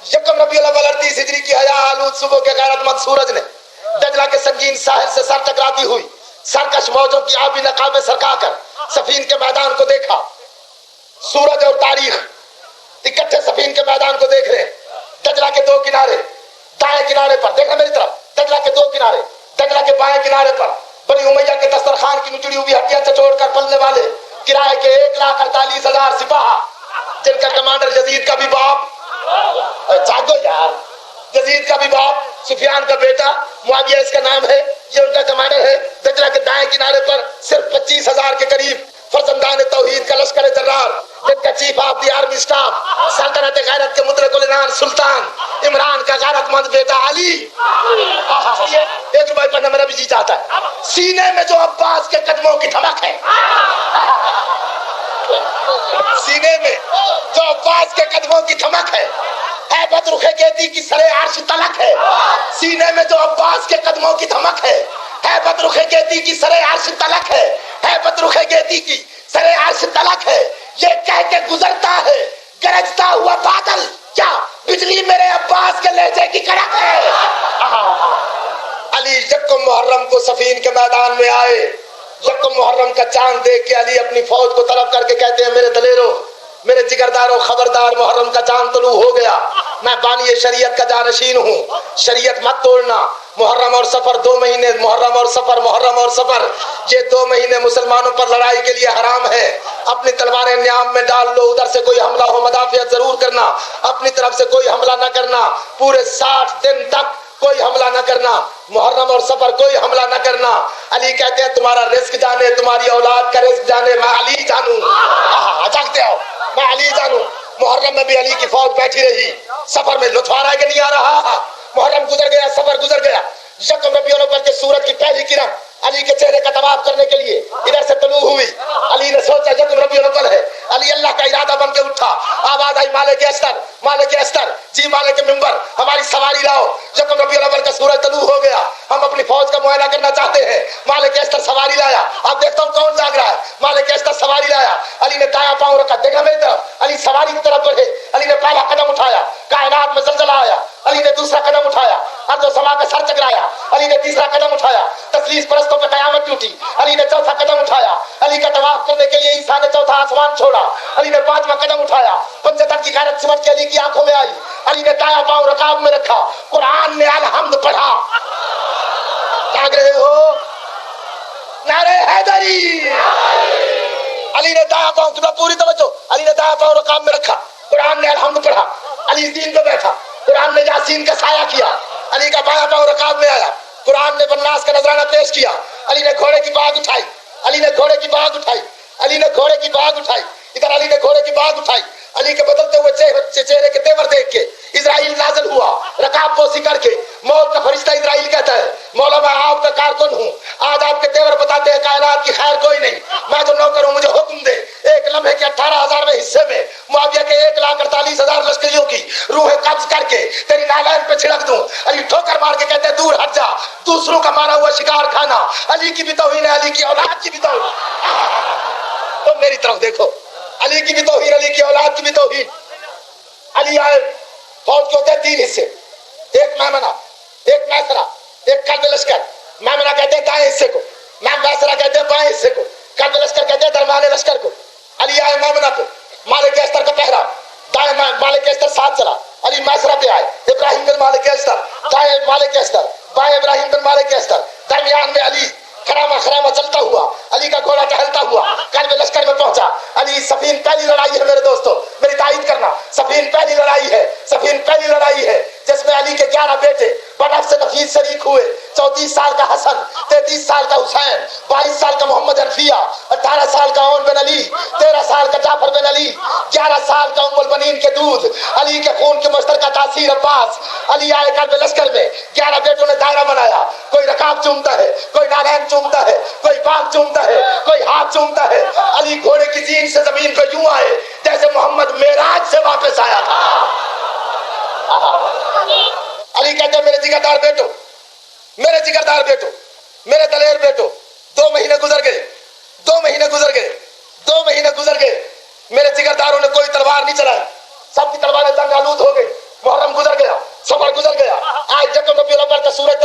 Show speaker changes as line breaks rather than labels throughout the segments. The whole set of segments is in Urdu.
یکم ربیع الاول 38 ہجری کی حیا آلود صبح کے غیرت مند سورج نے دجلہ کے سنگین ساحل سے سر ٹکراتی ہوئی سرکش موجوں کی آبی نقابیں سرکا کر سفین کے میدان کو دیکھا. سورج اور تاریخ اکٹھے سفین کے میدان کو دیکھ رہے ہیں. دجلہ کے دو کنارے، دائیں کنارے پر دیکھنا میری طرف، دجلہ کے دو کنارے، دجلہ کے بائیں کنارے پر بنی امیہ کے دسترخوان کی نچڑی ہوئی ہڈیاں چچوڑ کر پلنے والے کرائے کے 1,48,000 سپاہ، جن کا کمانڈر یزید کا بھی باپ، جاگو یار، یزید کا بھی باپ سفیان کا بیٹا معاویہ اس کا نام ہے، یہ ان کا کمانڈر ہے. دجلہ کے دائیں کنارے پر صرف 25,000 کے قریب فرزندان توحید کا لشکر جرار، جن کا chief of the army staff سلطنت غیرت کے مطلق العنان سلطان عمران کا غیرت مند بیٹا علی. ایک روپے پر میرا بھی جی چاہتا ہے. سینے میں جو عباس کے قدموں کی دھمک ہے، سینے میں جو عباس کے قدموں کی دھمک ہے بدرخ گیتی کی سرے عرش تلک ہے. سینے میں جو عباس کے قدموں کی دھمک ہے بدرخ گیتی کی سرے عرش تلک ہے بدرخ گیتی کی سرے عرش تلک ہے. یہ کہہ کے گزرتا ہے گرجتا ہوا بادل، کیا بجلی میرے عباس کے لہجے کی کڑک ہے. علی یکم محرم کو سفین کے میدان میں آئے. یکم محرم کا چاند دیکھ کے علی اپنی فوج کو طلب کر کے کہتے ہیں میرے دلیرو، میرے جگردارو، خبردار، محرم کا چاند طلوع ہو گیا. میں بانی شریعت کا جانشین ہوں، شریعت مت توڑنا. محرم اور سفر 2 مہینے، محرم اور سفر یہ 2 مہینے مسلمانوں پر لڑائی کے لیے حرام ہے. اپنی تلواریں نیام میں ڈال لو، ادھر سے کوئی حملہ ہو مدافعت ضرور کرنا، اپنی طرف سے کوئی حملہ نہ کرنا. پورے 60 دن تک کوئی حملہ نہ کرنا، محرم اور سفر کوئی حملہ نہ کرنا. علی کہتے ہیں تمہارا رزق جانے، تمہاری اولاد کا رزق جانے، میں علی جانوں. جاگتے ہو، میں علی جانوں. محرم میں بھی علی کی فوج بیٹھی رہی. سفر میں لطف آ رہا ہے کہ نہیں آ رہا؟ محرم گزر گیا، سفر گزر گیا. یکم ربیع الاول کے سورج کی پہلی کرن علی کے چہرے کا طواف کرنے کے لیے ادھر سے طلوع ہوئی. علی نے سوچا یکم ربیع الاول ہے. علی اللہ کا ارادہ بن کے اٹھا. آواز آئی مالک استر، مالک استر، جی مالک ممبر، ہماری سواری لاؤ. یکم ربیع الاول کا سورج طلوع ہو گیا. ہم اپنی فوج کا معائنہ کرنا چاہتے ہیں. مالک استر سواری لایا. اب دیکھتا ہوں کون جاگ رہا ہے. مالک استر سواری لایا. علی نے دایاں پاؤں رکھا. دیکھا میری طرف. علی سواری کی طرف بڑھے. علی نے پہلا قدم اٹھایا، کائنات میں زلزلہ آیا. علی نے دوسرا قدم اٹھایا، ارض و سما کا سر چکرایا. علی نے تیسرا قدم اٹھایا، تثلیث پرستوں پہ قیامت ٹوٹی. علی نے چوتھا قدم اٹھایا، علی کا طواف کرنے کے لیے عیسیٰ نے چوتھا آسمان چھوڑا. علی نے 5واں قدم اٹھایا، پنجتن کی غیرت سمجھ کے علی کی آنکھوں میں آئی. علی نے دایاں پاؤں رکاب میں رکھا. قرآن نے الحمد پڑھا. جاگ رہے ہو؟ نعرہ حیدری. علی نے دایاں پاؤں کی پوری توجہ، علی نے دایاں پاؤں رکاب میں رکھا. قرآن نے الحمد پڑھا. علی زین پہ بیٹھا. قرآن نے یاسین کا سایہ کیا. علی کا بایاں پاؤں رکاب میں آیا. قرآن نے والناس کا نذرانہ پیش کیا. علی نے گھوڑے کی باگ اٹھائی. علی نے گھوڑے کی باگ اٹھائی. علی نے گھوڑے کی باگ اٹھائی. ادھر علی نے گھوڑے کی باگ اٹھائی. علی کے بدلتے ہوئے چہرے کے تیور دیکھ کے اسرائیل نازل ہوا رکاب پوسی کر کے. موت کا فرشتہ اسرائیل کہتا ہے مولا میں آپ کا کارکن ہوں، آج آپ کے تیور بتاتے ہیں کائنات کی خیر کوئی نہیں، میں جو نوکر ہوں مجھے حکم دے. ایک لمحے کے 18,000ویں حصے میں معاویہ کے 1,48,000 لشکریوں کی روح قبض کر کے تیری نالین پہ چھڑک دوں. علی ٹھوکر مار کے کہتے ہیں دور ہٹ جا، دوسروں کا مارا ہوا شکار کھانا. علی کی بھی توہین ہے، علی کی اولاد کی بھی توہین. تو میری طرف دیکھو، علی کی بھی توہین، علی کی اولاد کی بھی توہین. علی آئے، فوج کے ہوتے ہیں 3 حصے، ایک میمنہ، ایک میسرہ، ایک قلب لشکر. میمنہ کہتے ہیں دائیں حصے کو، میسرہ کہتے ہیں بائیں حصے کو، قلب لشکر کہتے ہیں درمیان لشکر کو. علی آئے میمنہ پہ، مالک استر کا پہرا، دائیں مالک استر ساتھ چلا. علی میسرہ پہ آئے، ابراہیم بن مالک استر، دائیں مالک استر، بائیں ابراہیم بن مالک استر، درمیان میں علی خرامہ خرامہ چلتا ہوا. علی کا گھوڑا ٹہلتا ہوا قلب لشکر میں پہنچا. علی سفین پہلی لڑائی ہے میرے دوستو، میری تائید کرنا، سفین پہلی لڑائی ہے، سفین پہلی لڑائی ہے جس میں علی کے 11 بیٹے بنفس نفیس شریک ہوئے. 34 سال کا حسن، 33 سال کا حسین، 22 سال کا محمد حنفیہ، 18 سال کا عون بن علی، 13 سال کا جعفر بن علی، 11 سال کا ام البنین کے دودھ، علی کے خون کے مشترکہ تاثیر عباس. علی آئے قلب لشکر میں، 11 بیٹوں نے دائرہ بنایا. کوئی رکاب چومتا ہے، کوئی نالین چومتا ہے، کوئی باغ چومتا ہے، کوئی ہاتھ چومتا ہے. علی گھوڑے کی زین سے زمین پہ یوں آئے جیسے محمد معراج سے واپس آیا تھا. علی کہتے ہیں میرے جگردار بیٹو، میرے جگردار بیٹو، میرے دلیر بیٹو، 2 مہینے گزر گئے، 2 مہینے گزر گئے، 2 مہینے گزر گئے. میرے جگرداروں نے کوئی تلوار نہیں چلائی، سب کی تلواریں جنگ آلود ہو گئی. محرم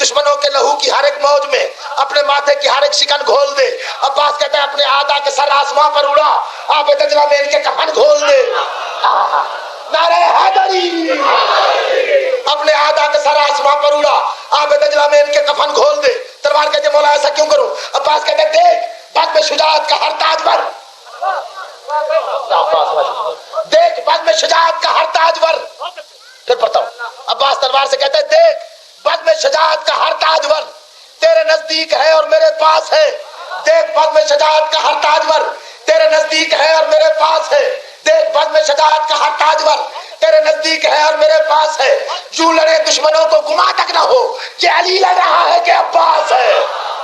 دشمنوں کے لہو کی ہر ایک موج میں اپنے ماتھے کی ہر ایک شکن گھول دے. عباس کہتا ہے اپنے آدھا کے سر آسمان پر اڑا, آب دجلہ میں ان کے کفن گھول دے. نعرہ حیدری. اپنے آدھا کے سر آسمان پر اڑا, آب دجلہ میں ان کے کفن گھول دے. تلوار کہتے مولا ایسا کیوں کروں؟ عباس کہتے دیکھ بد میں شجاعت کا ہر تاجور, دیکھ بد میں شجاعت کا ہر تاجور. پھر پڑھتا ہوں. عباس تلوار سے کہتے دیکھ بد میں شجاعت کا ہر تاجور تیرے نزدیک ہے اور میرے پاس ہے. دیکھ بد میں شجاعت کا ہر تاجور تیرے نزدیک ہے اور میرے پاس ہے. دیکھ بد میں شجاعت کا ہر تاجور تیرے نزدیک ہے اور میرے پاس ہے. جو لڑے دشمنوں کو گما تک نہ ہو, یہ علی لڑ رہا ہے کہ عباس ہے.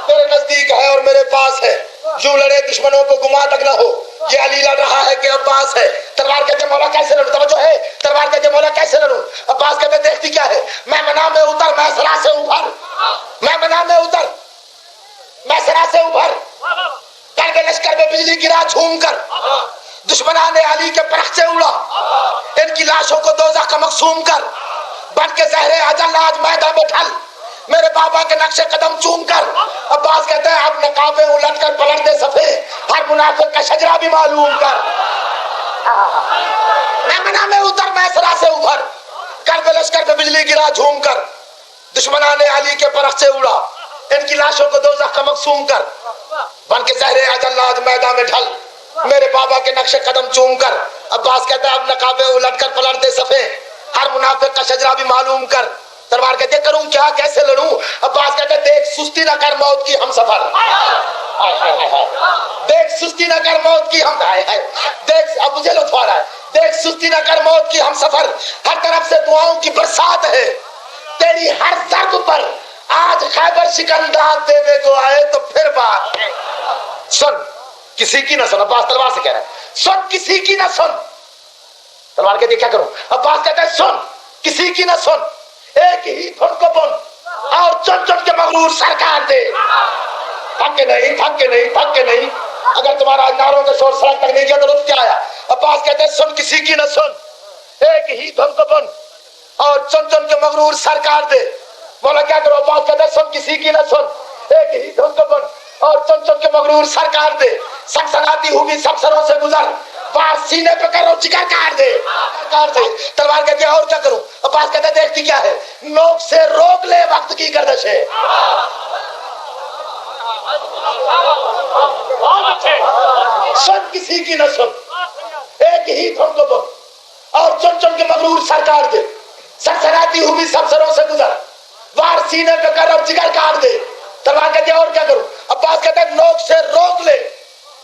تیرے نزدیک ہے اور میرے پاس ہے. جو لڑے دشمنوں کو گما تک نہ ہو, یہ علی لڑ رہا ہے کہ عباس ہے. تلوار کہتے مولا کیسے لڑوں؟ توجہ ہے. تلوار کہتے مولا کیسے لڑوں؟ عباس کہتے دیکھتی کیا ہے؟ میں منا میں اتر, میں سرا سے ابھر. میں منا میں اتر, میں سرا سے ابھر. کر کے لشکر میں بجلی گرا جھوم کر, دشمنان علی کے پرخ سے اڑا. ان کی لاشوں کو دوزخ کا مقسوم کر, بن کے زہر اجل آج میدان میں ڈھل, میرے بابا کے نقش قدم چوم کر. عباس کہتے ہیں اب نقابیں الٹ کر پلٹ دے صفے, ہر منافق کا شجرہ بھی معلوم کر. میں منا میں اتر, میں سرا سے ابھر. کر کے لشکر پہ بجلی گرا جھوم کر, دشمنان علی کے پرخ سے اڑا. ان کی لاشوں کو دوزخ کا مقسوم کر, بن کے زہر اجل آج میدان میں ڈھل, میرے بابا کے نقش قدم چوم کر. عباس کہتا ہے اب نقابیں الٹ کر پلٹ دے صفے, ہر منافق کا شجرہ بھی معلوم کر. تلوار کہتے کروں کیا, کیسے لڑوں؟ عباس کہتے دیکھ سستی نہ کر موت کی ہم سفر. دیکھ سستی نہ کر موت کی ہم, دیکھ اب مجھے لطف آ رہا ہے. دیکھ سستی نہ کر موت کی ہم سفر, ہر طرف سے دعاؤں کی برسات ہے. تیری ہر ضرب پر آج خیبر سکندرات دینے کو آئے تو پھر بات ہے. سن کسی کی نہ سن. عباس تلوار سے کہہ رہا ہے سن کسی کی نہ سن. تلوار کہتے کیا کروں؟ عباس کہتا ہے سن کسی کی نہ سن, ایک ہی دھن کو بن اور چن چن کے مغرور سرکار دے. تھک کے نہیں, تھک کے نہیں, تھک کے نہیں. اگر تمہارا ناروں کا شور سڑک تک نہیں گیا تو رک کیا آیا؟ عباس کہتے ہیں سن کسی کی نہ سن, ایک ہی دھن کو بن اور چن چن کے مغرور سرکار دے. مولا کیا کرو؟ عباس کہتے ہیں سن کسی کی نہ سن, ایک ہی دھن کو بن اور چن چن کے مغرور سرکار دے. سنسناتی ہوئی سب سروں سے گزر, بار سینے پہ کرو جگر کاٹ دے, کاٹ دے. تلوار کہتے ہیں اور کیا کروں؟ عباس کہتے ہیں دیکھتی کیا ہے؟ نوک سے روک لے وقت کی گردش ہے. سن کسی کی نہ سن, ایک ہی دھن کو بن اور چن چن کے مغرور سرکار دے. سنسناتی ہوئی سب سروں سے گزر, وار سینے پہ کر اور جگر کاٹ دے. تلوار کہتے ہیں اور کیا کروں؟ عباس کہتے ہیں نوک سے روک لے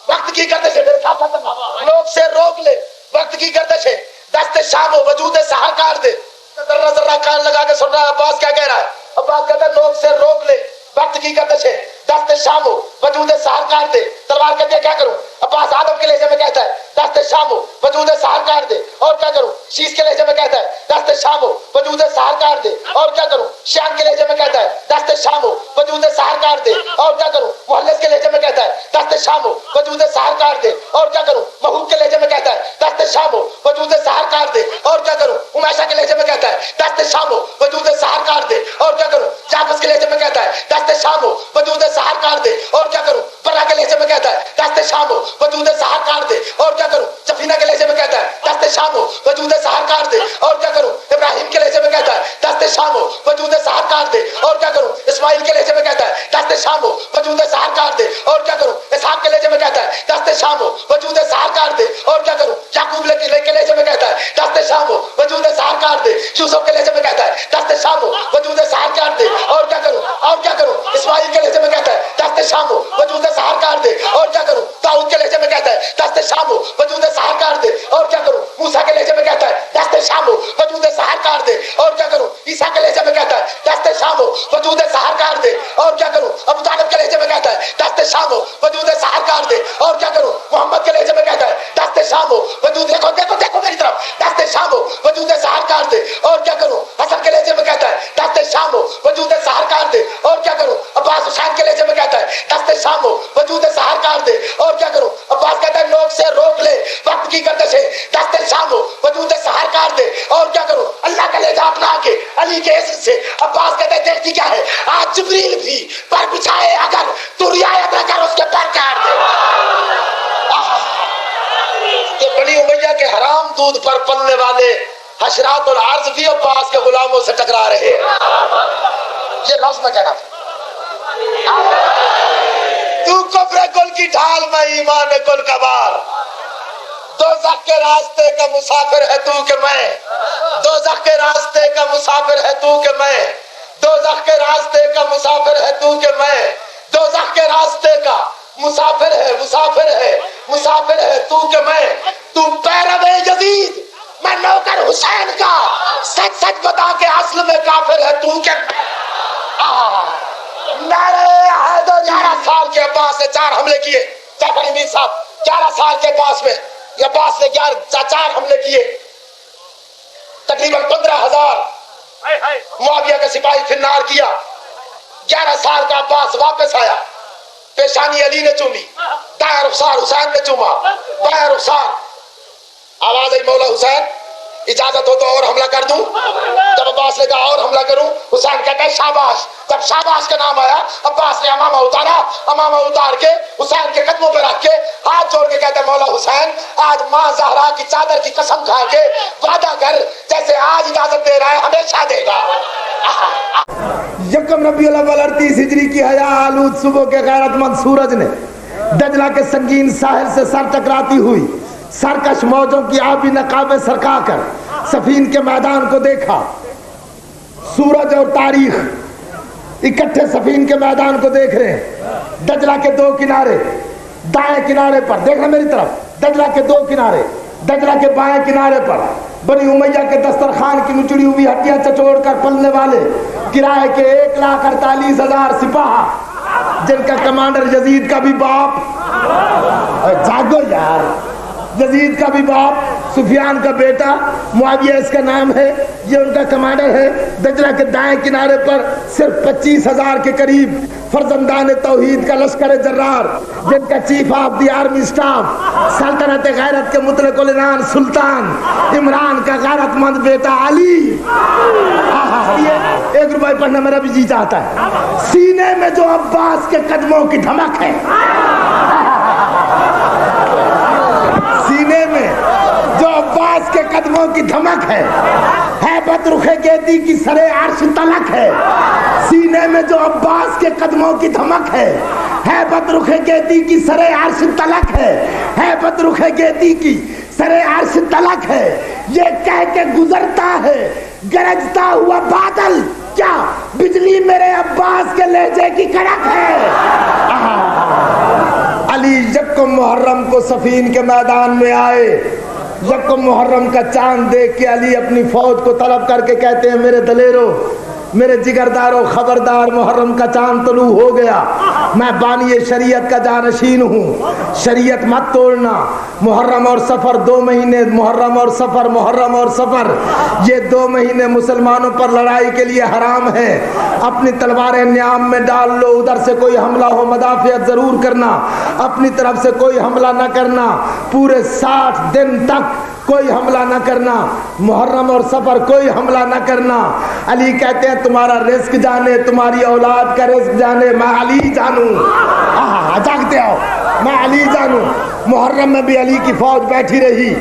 وقت کی گردش ہے. میرے ساتھ نوک سے روک لے وقت کی گردش ہے. دست شام و وجود سحر کاٹ دے. ذرہ ذرہ کان لگا کے سن رہا ہے عباس کیا کہہ رہا ہے. عباس کہتا ہے نوک سے روک لے وقت کی گردش ہے, دست شام و وجود سحر کاٹ دے. تلوار کہتے ہیں کیا کروں؟ عباس آدم کے لہجے میں کہتا ہے دست شام و وجود سحر کاٹ دے. اور کیا کروں؟ شیش کے لہجے میں کہتا ہے دست شام و وجود سحر کاٹ دے. اور کیا کروں؟ شیان کے لہجے میں کہتا ہے دست شام و وجود سحر کاٹ دے. اور کیا کروں؟ محلس کے لہجے میں کہتا ہے دست شام و وجود سحر کاٹ دے. اور کیا کروں؟ محبوب کے لہجے میں کہتا ہے دست شام و وجود سحر کاٹ دے. اور کیا کروں؟ امیشہ کے لہجے میں کہتا ہے دست شام و وجود سحر کاٹ دے. اور کیا کروں؟ جابس کے لہجے میں کہتا ہے دست شام و وجود سحر کاٹ دے. اور کیا کروں؟ برا کے لہجے میں کہتا ہے دست شام و وجود سحر کاٹ دے. اور کیا کروں؟ جفینہ کے لہجے میں کہتا ہے دست شام و وجود سحر کاٹ دے. اور کیا کروں؟ ابراہیم کے لہجے میں کہتا ہے دست شام و وجود سحر کاٹ دے. اور کیا کروں؟ اسماعیل کے لہجے میں کہتا ہے دست شام و وجود سحر کاٹ دے. اور کیا کروں؟ اسحاق کے لہجے میں کہتا ہے دست شام و وجود سحر کاٹ دے. اور کیا کروں؟ یعقوب کے لہجے میں کہتا ہے دست شام و وجود سحر کاٹ دے. یوسف کے لہجے میں کہتا ہے دست شام و وجود سحر کاٹ دے. اور کیا کروں؟ اور کیا کروں؟ اسماعیل کے لہجے میں کہتا ہے دست شام و وجود سحر کاٹ دے. اور کیا کروں؟ داؤد کے لہجے میں کہتا ہے دست شام و وجود سحر کاٹ دے. اور کیا کروں؟ موسیٰ کے لہجے میں کہتا ہے دست شام و وجود سحر کاٹ دے. اور کیا کروں؟ عیسیٰ کے لہجے میں کہتا ہے دست شام و وجود سحر کاٹ دے. اور کیا کروں؟ ابو طالب کے لہجے میں کہتا ہے دست شام و وجود سحر کاٹ دے. اور کیا کروں؟ محمد کے لہجے میں کہتا ہے دست شام و وجود, دیکھو دیکھو دیکھو میری طرف, دست شام و وجود سحر کاٹ دے. اور کیا کروں؟ حسن کے لہجے میں کہتا ہے دست شام و وجود سحر کاٹ دے. اور کیا کروں؟ عباس حسین کے لہجے میں کہتا ہے دست شام و وجود سحر کاٹ دے. اور کیا کروں؟ عباس کہتا ہے نوک سے روک لے وقت کی گردش ہے, دست شام و وجود سحر کاٹ دے. اور کیا کروں؟ اللہ کا لہجہ اپنا کے علی کے عزت سے عباس کہتا ہے دیکھتی کیا ہے؟ آج جبریل بھی پر بچھائے اگر تو رعایت نہ کر اس کے پیر کاٹ دے. کہ بنی امیہ کے حرام دودھ پر پلنے والے حشرات الارض بھی عباس کے غلاموں سے ٹکرا رہے ہیں. یہ لفظ میں کہنا تھا. تو کفر گل کی ڈھال میں ایمان گل کا بار. دوزخ کے راستے کا مسافر ہے تو کہ میں. دوزخ کے راستے کا مسافر ہے تو کہ میں. دوزخ کے راستے کا مسافر ہے تو کہ میں. دوزخ کے راستے کا مسافر ہے مسافر ہے مسافر ہے تو کہ میں. تو پیرو یزید میں نوکر حسین کا. سچ سچ بتا کے اصل میں کافر ہے تو کہ میں. نعرہ حیدر. 11 سال کے عباس نے 4 حملے کیے. جعفر امین صاحب 11 سال کے عباس میں عباس نے 4 حملے کیے. تقریباً 15,000 معاویہ کے سپاہی فنار کیا. 11 سال کا عباس واپس آیا. پیشانی علی نے چومی, دائیں رخسار حسین نے چوما, بائیں رخسار. آواز آئی مولا حسین اجازت ہو تو اور حملہ کر دوں. جب عباس نے کہا اور حملہ کروں, حسین کہتا ہے شاباش. جب شاباش کا نام آیا عباس نے امامہ اتارا. امامہ اتار کے حسین کے قدموں پہ رکھ کے ہاتھ جوڑ کے کہتا ہے مولا حسین آج ماں زہرا کی چادر کی قسم کھا کے وعدہ کر جیسے آج اجازت دے رہا ہے ہمیشہ دے گا.
یکم ربیع الاول 38 ہجری کی حیا آلود صبح کے غیرت مند سورج نے دجلہ کے سنگین ساحل سے سر ٹکراتی ہوئی سرکش موجوں کی آبی نقابیں سرکا کر سفین کے میدان کو دیکھا. سورج اور تاریخ اکٹھے سفین کے میدان کو دیکھ رہے ہیں. دجلہ کے 2 کنارے, دائیں کنارے پر دیکھنا میری طرف, دجلہ کے 2 کنارے, دجلہ کے بائیں کنارے پر بنی امیہ کے دسترخوان کی نچڑی ہوئی ہڈیاں چچوڑ کر پلنے والے کرائے کے 1,48,000 سپاہ جن کا کمانڈر یزید کا بھی باپ, جاگو یار, یزید کا بھی باپ سفیان کا بیٹا معاویہ اس کا نام ہے, یہ ان کا کمانڈر ہے. دجلہ کے دائیں کنارے پر صرف 25,000 کے قریب فرزندان توحید کا لشکر جرار جن کا chief of the army staff سلطنت غیرت کے مطلق العنان سلطان عمران کا غیرت مند بیٹا علی. 1 روپے پڑھنا میرا بھی جی چاہتا ہے. سینے میں جو عباس کے قدموں کی دھمک ہے, سینے میں جو عباس کے قدموں کی دھمک ہے, ہیبت رخ گیتی کی سرے عرش تلک ہے. سینے میں جو عباس کے قدموں کی دھمک ہے, ہیبت رخ گیتی کی سرے عرش تلک ہے. ہیبت رخ گیتی کی سرے عرش تلک ہے. یہ کہہ کے گزرتا ہے گرجتا ہوا بادل, کیا بجلی میرے عباس کے لہجے کی کڑک ہے. علی یکم محرم کو سفین کے میدان میں آئے. یکم محرم کا چاند دیکھ کے علی اپنی فوج کو طلب کر کے کہتے ہیں میرے دلیرو, میرے جگردارو, خبردار محرم کا چاند طلوع ہو گیا. میں بانی شریعت کا جانشین ہوں, شریعت مت توڑنا. محرم اور سفر 2 مہینے, محرم اور سفر, محرم اور سفر, یہ 2 مہینے مسلمانوں پر لڑائی کے لیے حرام ہے. اپنی تلواریں نیام میں ڈال لو, ادھر سے کوئی حملہ ہو مدافعت ضرور کرنا, اپنی طرف سے کوئی حملہ نہ کرنا. پورے 60 دن تک کوئی حملہ نہ کرنا. محرم اور سفر کوئی حملہ نہ کرنا. علی کہتے ہیں تمہارا رزق جانے, تمہاری اولاد کا رزق جانے, میں علی جانوں. جاگتے ہو, میں علی جانوں. محرم میں بھی علی کی فوج بیٹھی رہی.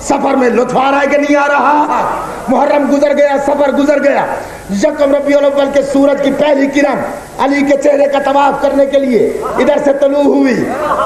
سفر میں لطف آ رہا ہے کہ نہیں آ رہا؟ محرم گزر گیا, سفر گزر گیا. یکم ربیع الاول کے سورج کی پہلی کرن علی کے چہرے کا طواف کرنے کے لیے ادھر سے طلوع ہوئی.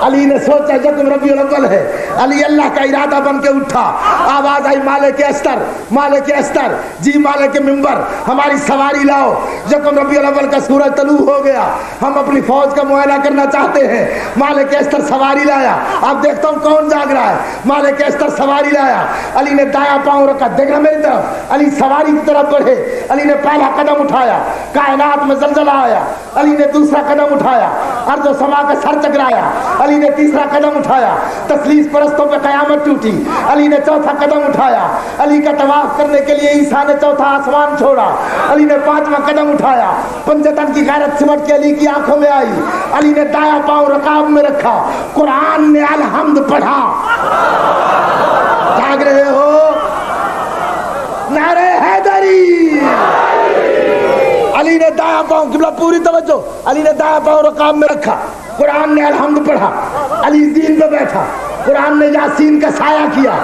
علی نے سوچا یکم ربیع الاول ہے. علی اللہ کا ارادہ بن کے اٹھا. آواز آئی مالک استر, مالک استر, جی مالک منبر, ہماری سواری لاؤ. یکم ربیع الاول کا سورج طلوع ہو گیا, ہم اپنی فوج کا معائنہ کرنا چاہتے ہیں. مالک استر سواری لایا. اب دیکھتا ہوں کون جاگ رہا ہے. مالک استر سواری لایا. علی نے دایاں پاؤں رکھا, دیکھنا میری طرف. علی سواری کی طرف بڑھے. علی نے پہلا قدم اٹھایا, کائنات میں زلزلہ آیا. علی نے دوسرا قدم اٹھایا, ارض و سما کا سر چکرایا. علی نے تیسرا قدم اٹھایا, تثلیث پرستوں پہ قیامت ٹوٹی. علی نے چوتھا قدم اٹھایا. علی کا طواف کرنے کے لیے عیسیٰ نے چوتھا آسمان چھوڑا. علی نے 5واں قدم اٹھایا. پنجتن کی غیرت سمٹ کے علی کی آنکھوں میں آئی. علی نے دایاں پاؤں رکاب میں رکھا. قرآن نے الحمد پڑھا. جاگ رہے ہو؟ نعرہ حیدری, علی نے دایاں پاؤں قبلہ پوری توجہ، علی نے دایاں پاؤں رکاب میں رکھا، قرآن نے الحمد پڑھا، علی زین پہ بیٹھا، قرآن نے یاسین کا سایہ کیا،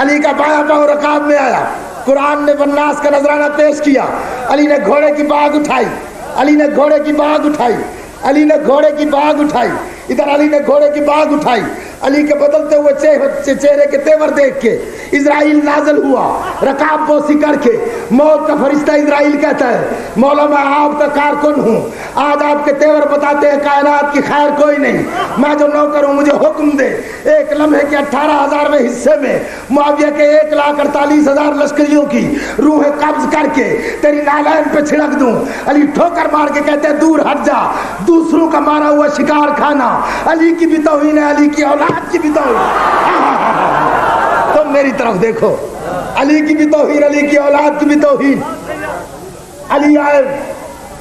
علی کا بایاں پاؤں رکاب میں آیا، قرآن نے والناس کا نذرانہ پیش کیا، علی نے گھوڑے کی باگ اٹھائی، علی نے گھوڑے کی باگ اٹھائی، علی نے گھوڑے کی باگ اٹھائی، ادھر علی نے گھوڑے کی باگ اٹھائی، علی کے بدلتے ہوئے چہرے کے تیور دیکھ کے اسرائیل نازل ہوا، رکاب بوسی کر کے موت کا فرشتہ اسرائیل کہتا ہے مولا میں آپ کا کارکن ہوں، آج آپ کے تیور بتاتے ہیں کائنات کی خیر کوئی نہیں، میں جو نوکر ہوں مجھے حکم دے ایک لمحے کے 18,000 حصے میں معاویہ کے 1,48,000 لشکریوں کی روحیں قبض کر کے تیری نالین پہ چھڑک دوں۔ علی ٹھوکر مار کے کہتے ہیں دور ہٹ جا، دوسروں کا مارا ہوا شکار کھانا علی کی بھی توہین ہے، علی کی اولاد کی بھی توہین۔ تم میری طرف دیکھو، علی کی بھی توہین، علی کی اولاد کی بھی توہین۔ علی آئے،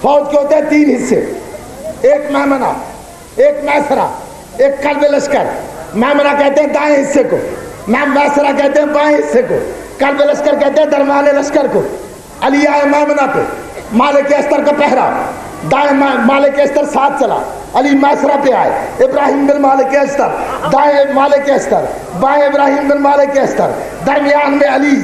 فوج کے ہوتے ہیں 3 حصے، ایک میمنہ، ایک میسرہ، ایک قلب لشکر۔ میمنہ کہتے ہیں دائیں حصے کو، میسرہ کہتے ہیں بائیں حصے کو، قلب لشکر کہتے ہیں درمیان لشکر کو۔ علی آئے میمنہ پہ، مالک استر کا پہرا، دائیں مالک استر ساتھ چلا، علی میسرہ پہ آئے، ابراہیم بن مالک استر، دائیں مالک استر، بائیں ابراہیم بن مالک استر، درمیان میں علی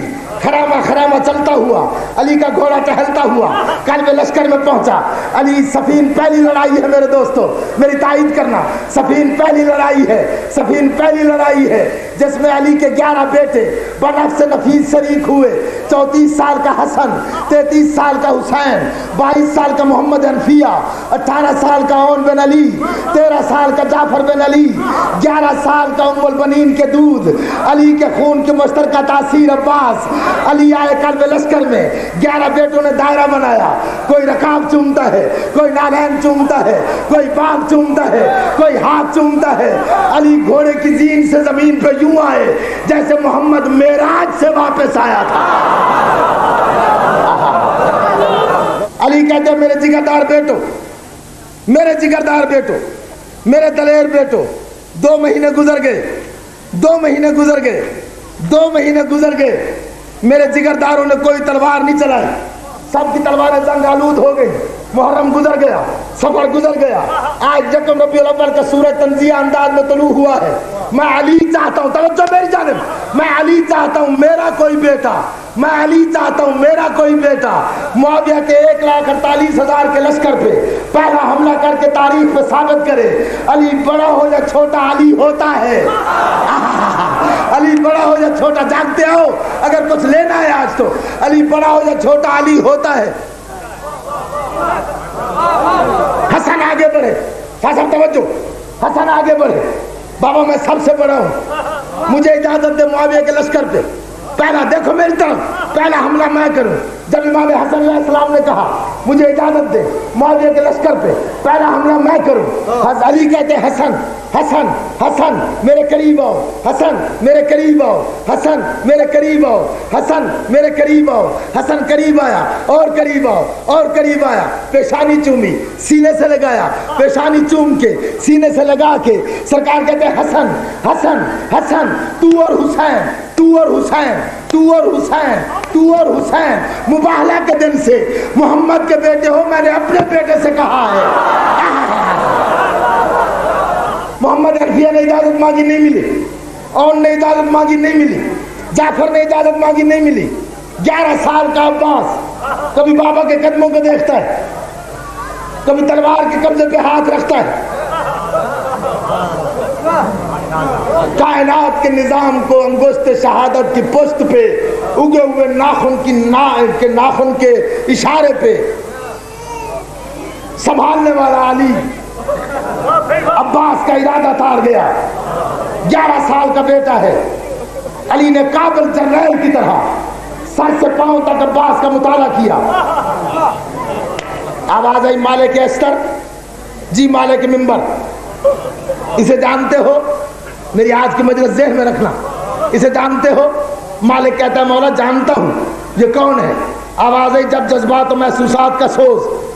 خرامہ خرامہ چلتا ہوا، علی کا گھوڑا ٹہلتا ہوا قلب لشکر میں پہنچا۔ علی صفین پہلی لڑائی ہے میرے دوستو، میری تائید کرنا، صفین پہلی لڑائی ہے، صفین پہلی لڑائی ہے جس میں علی کے 11 بیٹے بنفس نفیس شریک ہوئے، 34 سال کا حسن، 33 سال کا حسین، 22 سال کا محمد حنفیہ، 18 سال کا عون بن علی، 13 سال کا جعفر بن علی، 11 سال کا ام البنین کے دودھ، علی کے خون کی مشترکہ تاثیر عباس۔ علی آئے قلب لشکر میں، 11 بیٹوں نے دائرہ بنایا، کوئی رکاب چومتا ہے، کوئی نالین چومتا ہے، کوئی باغ چومتا ہے، کوئی ہاتھ چومتا ہے۔ علی گھوڑے کی زین سے زمین پہ یوں آئے جیسے محمد معراج سے واپس آیا تھا۔ علی کہتے ہیں میرے جگردار بیٹو، میرے جگردار بیٹو، میرے دلیر بیٹو، 2 مہینے گزر گئے، 2 مہینے گزر گئے، 2 مہینے گزر گئے، میرے جگرداروں نے کوئی تلوار نہیں چلائی، سب کی تلواریں زنگ آلود ہو گئی۔ محرم گزر گیا، سفر گزر گیا، آج یکم ربیع الاول کا سورج تنزیہ انداز میں طلوع ہوا ہے۔ میں علی چاہتا ہوں، توجہ میری جانب، میں علی چاہتا ہوں میرا کوئی بیٹا، میں علی چاہتا ہوں میرا کوئی بیٹا معاویہ کے 1,48,000 کے لشکر پہ پہلا حملہ کر کے تاریخ پہ ثابت کرے علی بڑا ہو یا چھوٹا علی ہوتا ہے۔ علی بڑا ہو یا چھوٹا، جاگتے ہو اگر کچھ لینا ہے آج تو، علی بڑا ہو یا چھوٹا علی ہوتا ہے۔ حسن آگے بڑھے، حسن توجہ، حسن آگے بڑھے، بابا میں سب سے بڑا ہوں، مجھے اجازت دے معاویہ کے لشکر پہ پہلا، دیکھو میری طرف، پہلا حملہ میں کروں۔ جب امام حسن علیہ السلام نے کہا مجھے اجازت دے معاویہ کے لشکر پہ پہلا حملہ میں کروں، علی کہتے ہیں حسن حسن حسن میرے قریب آؤ، حسن میرے قریب آؤ، حسن میرے قریب آؤ، حسن میرے قریب آؤ۔ حسن قریب آیا اور قریب آؤ اور قریب آیا، پیشانی چومی، سینے سے لگایا، پیشانی چوم کے سینے سے لگا کے سرکار کہتے ہیں حسن حسن حسن تو اور حسین، تو اور حسین، تو اور حسین، تو اور حسین، مباہلہ کے دن سے محمد کے بیٹے ہو، میں نے اپنے بیٹے سے کہا ہے۔ محمد حنفیہ نے اجازت مانگی نہیں ملی، اون نے اجازت مانگی نہیں ملی، جعفر نے اجازت مانگی نہیں ملی۔ 11 سال کا عباس کبھی بابا کے قدموں کو دیکھتا ہے، کبھی تلوار کے قبضے پہ ہاتھ رکھتا ہے۔ کائنات کے نظام کو انگشت شہادت کی پشت پہ اگے ہوئے ناخن کے اشارے پہ سنبھالنے والا علی، عباس کا ارادہ تار گیا، 11 سال کا بیٹا ہے۔ علی نے کابل جرنیل کی طرح سر سے پاؤں تک عباس کا مطالعہ کیا۔ آواز آئی مالک استر، جی مالک منبر، اسے جانتے ہو؟ میری آج کی مجلس ذہن میں رکھنا، اسے جانتے ہو؟ مالک کہتا ہے مولا جانتا ہوں، یہ کون ہے؟ آواز آئی جب جذبات و محسوسات کا سوز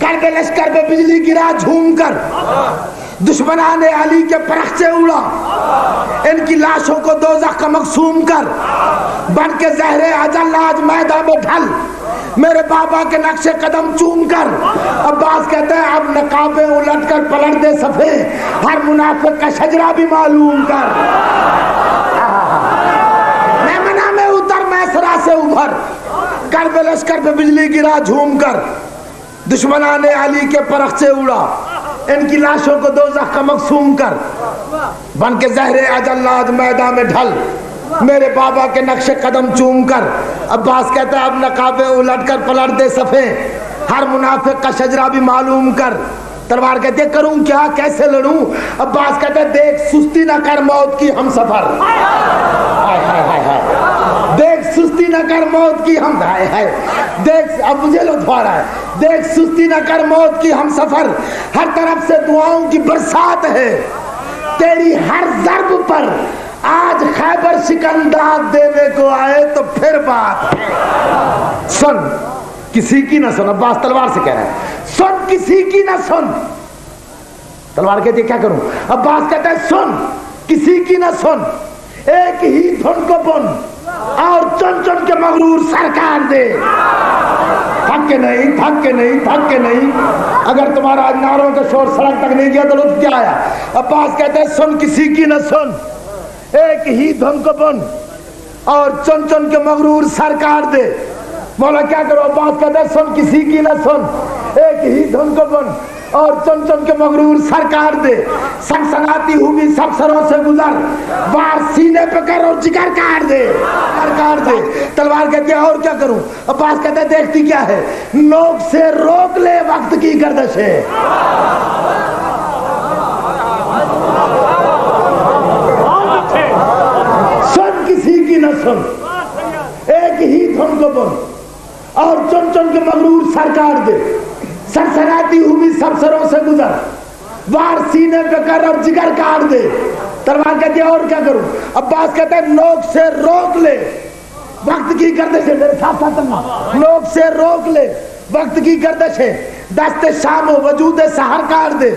کرب لشکر پہ بجلی گرا جھوم کر، دشمنان علی کے پرخچے اڑا، ان کی لاشوں کو دوزخ کا مقسوم کر، بن کے زہر اجل آج میدان میں ڈھل، میرے بابا کے نقش قدم چوم کر۔ عباس کہتے ہیں اب نقابیں الٹ کر پلٹ دے صفے، ہر منافق کا شجرہ بھی معلوم کر۔ میں منع میں اتر میسرا سے ابھر، کرب لشکر پہ بجلی گرا جھوم کر، دشمنان علی کے پرخچے اڑا، ان کی لاشوں کو دوزخ کا مقسوم کر، بن کے زہر اجل آج میدان میں ڈھل، میرے بابا کے نقش قدم چوم کر۔ عباس کہتا ہے اب نقابیں الٹ کر پلٹ دے صفے، ہر منافق کا شجرہ بھی معلوم کر۔ تلوار کہتے ہیں کروں کیا کیسے لڑوں؟ عباس کہتا ہے دیکھ سستی نہ کر موت کی ہم سفر، دیکھ سستی نہ کر موت کی ہم دیکھ، اب مجھے لطف آ رہا ہے، دیکھ سستی نہ کر موت کی ہم سفر، ہر طرف سے دعاؤں کی برسات ہے، تیری ہر ضرب پر آج خیبر شکندات دینے کو آئے تو پھر بات سن کسی کی نہ سن۔ عباس تلوار سے کہہ رہا ہے سن کسی کی نہ سن۔ تلوار کہتی ہے کیا کروں؟ عباس کہتا ہے سن کسی کی نہ سن، ایک ہی دھن کو بن اور چن چن کے مغرور سرکار دے، تھک کے نہیں تھک کے نہیں تھک کے نہیں۔ اگر تمہارا نعروں کا شور سڑک تک نہیں گیا تو لطف کیا آیا؟ عباس کہتا ہے سن کسی کی نہ سن، ایک ہی دھن کو بن اور چن چن کے مغرور سرکار دے۔ مولا کیا کرو؟ عباس کہتا ہے سن کسی کی نہ سن، ایک ہی دھن کو بن اور چن چن کے مغرور سرکار دے، سنسناتی ہوئی سب سروں سے گزر، وار سینے پہ کر اور جگر کاٹ دے، کاٹ دے۔ تلوار کہتی ہے اور کیا کروں؟ عباس کہتا ہے دیکھتی کیا ہے، نوک سے روک لے وقت کی گردش ہے۔ سن کسی کی نہ سن، ایک ہی دھن کو بن اور چن چن کے مغرور سرکار دے، سنسناتی ہوئی سب سروں سے گزر، وار سینے پہ کر اور جگر کاٹ دے۔ تلوار کہتی ہے اور کیا کروں؟ عباس کہتا ہے نوک سے روک لے وقت کی گردش ہے، میرے ساتھ ساتھ نوک سے روک لے وقت کی گردش ہے، دست شام و وجود سحر کاٹ دے۔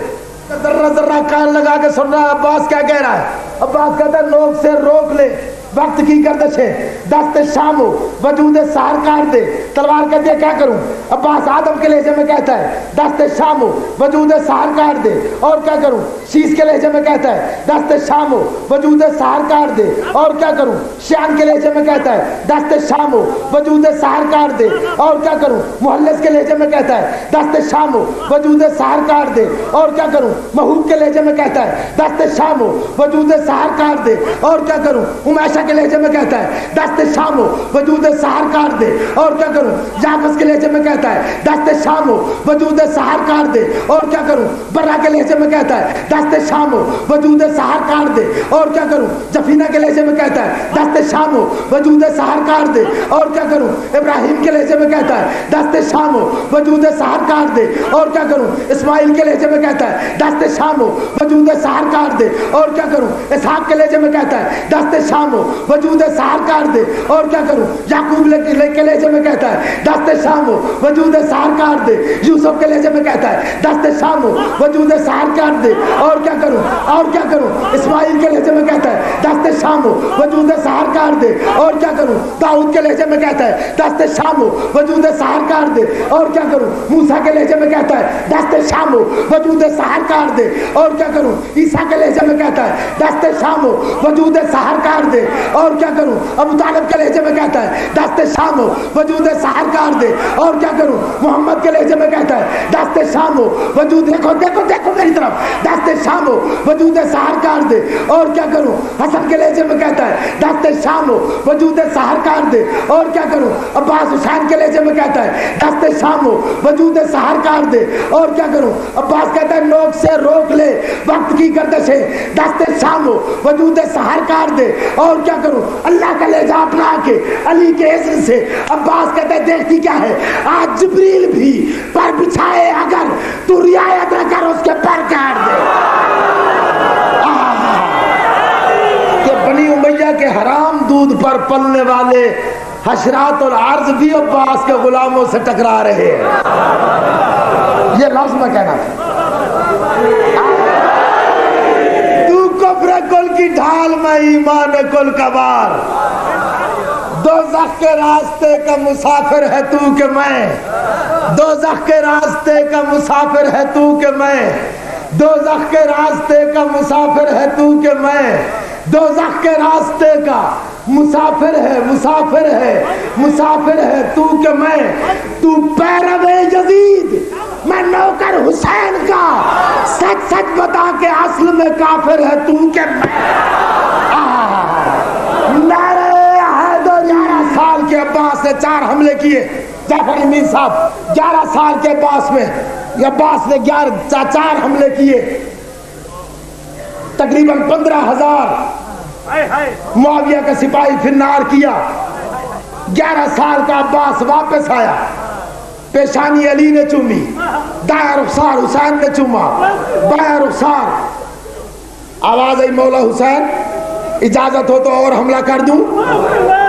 ذرہ ذرہ کان لگا کے سن رہا ہے عباس کیا کہہ رہا ہے۔ عباس کہتا ہے نوک سے روک لے وقت کی گردش ہے، دست شام و وجود سحر کاٹ دے۔ تلوار کہتی ہے کیا کروں؟ عباس آدم کے لہجے میں کہتا ہے دست شام و وجود سحر کاٹ دے، اور کیا کروں؟ شیش کے لہجے میں کہتا ہے دست شام و وجود سحر کاٹ دے، اور کیا کروں؟ شیان کے لہجے میں کہتا ہے دست شام و وجود سحر کاٹ دے، اور کیا کروں؟ محلس کے لہجے میں کہتا ہے دست شام و وجود سحر کاٹ دے، اور کیا کروں؟ محوب کے لہجے میں کہتا ہے دست شام و وجود سحر کاٹ دے، اور کیا کروں؟ امیشہ کے لہجے میں کہتا ہے دست شام و وجود سحر کاٹ دے، اور کیا کروں؟ جابس کے لہجے میں کہتا ہے دست شام و وجود سحر کاٹ دے، اور کیا کروں؟ برا کے لہجے میں کہتا ہے دست شام و وجود سحر کاٹ دے، اور کیا کروں؟ جفینہ کے لہجے میں کہتا ہے دست شام و وجود سحر کاٹ دے، اور کیا کروں؟ ابراہیم کے لہجے میں کہتا ہے دست شام و وجود سحر کاٹ دے، اور کیا کروں؟ اسماعیل کے لہجے میں کہتا ہے دست شام و وجود سحر کاٹ دے، اور کیا کروں؟ اسحاق کے لہجے میں کہتا ہے دست شام و وجود سحر کاٹ دے، اور کیا کروں؟ یعقوب کے لہجے میں کہتا ہے دست شام و وجود سحر کاٹ دے، یوسف کے لہجے میں کہتا ہے دست شام و وجود سحر کاٹ دے، اور کیا کروں؟ اور کیا کروں؟ اسماعیل کے لہجے میں کہتا ہے دست شام و وجود سحر کاٹ دے، اور کیا کروں؟ داؤد کے لہجے میں کہتا ہے دست شام و وجود سحر کاٹ دے، اور کیا کروں؟ موسیٰ کے لہجے میں کہتا ہے دست شام و وجود سحر کاٹ دے، اور کیا کروں؟ عیسیٰ کے لہجے میں کہتا ہے دست شام و وجود سحر کاٹ دے، اور کیا کروں؟ ابو طالب کے لہجے میں کہتا ہے دست شام و وجود سحر کاٹ دے، اور کیا کروں؟ محمد کے لہجے میں کہتا ہے دست شام و وجود دیکھو دیکھو دیکھو میری طرف دست شام و وجود سحر کاٹ دے، اور کیا کروں؟ حسن کے لہجے میں کہتا ہے دست شام و وجود سحر کاٹ دے، اور کیا کروں؟ عباس حسین کے لہجے میں کہتا ہے دست شام و وجود سحر کاٹ دے، اور کیا کروں؟ عباس کہتا ہے نوک سے روک لے وقت کی گردش ہے، دست شام و وجود سحر کاٹ دے، اور کیا کروں؟ اللہ کا لہجہ اپنا کے علی کے اذن سے عباس کہتا ہے دیکھتی کیا ہے، آج جبریل بھی پر بچھائے اگر تو رعایت نہ کر اس کے پر کاٹ دے۔ کہ بنی امیہ کے حرام دودھ پر پلنے والے حشرات اور عرض بھی عباس کے غلاموں سے ٹکرا رہے ہیں۔ یہ لفظ میں کہنا تھا. تو کفر کل کی ڈھال میں ایمان کل کا بار. دوزخ کے راستے کا مسافر ہے تو کہ میں, دوزخ کے راستے کا مسافر ہے تو کہ میں, دوزخ کے راستے کا مسافر ہے تو کہ میں, دوزخ کے راستے کا مسافر ہے, مسافر ہے, مسافر ہے تو کہ میں. تو پیرو یزید, میں نوکر حسین کا, سچ سچ بتا کے اصل میں کافر ہے تو کہ میں. نعرہ حیدر. 11 سال کے عباس نے 4 حملے کیے. جعفر امین صاحب 11 سال کے عباس میں, عباس نے 4 حملے کیے, تقریباً 15,000 معاویہ کا سپاہی فنار کیا. 11 سال کا عباس واپس آیا, پیشانی علی نے چومی, دائیں رخسار حسین نے چوما, بائیں رخسار. آواز آئی مولا حسین اجازت ہو تو اور حملہ کر دوں.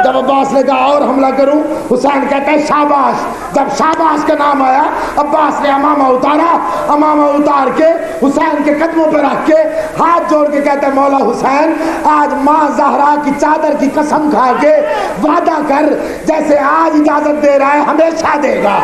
جب عباس نے کہا اور حملہ کروں, حسین کہتا ہے شاباش. جب شاباش کا نام آیا, عباس نے امامہ اتارا, امامہ اتار کے حسین کے قدموں پہ رکھ کے ہاتھ جوڑ کے کہتا ہے مولا حسین, آج ماں زہرا کی چادر کی قسم کھا کے وعدہ کر, جیسے آج اجازت دے رہا ہے ہمیشہ دے گا.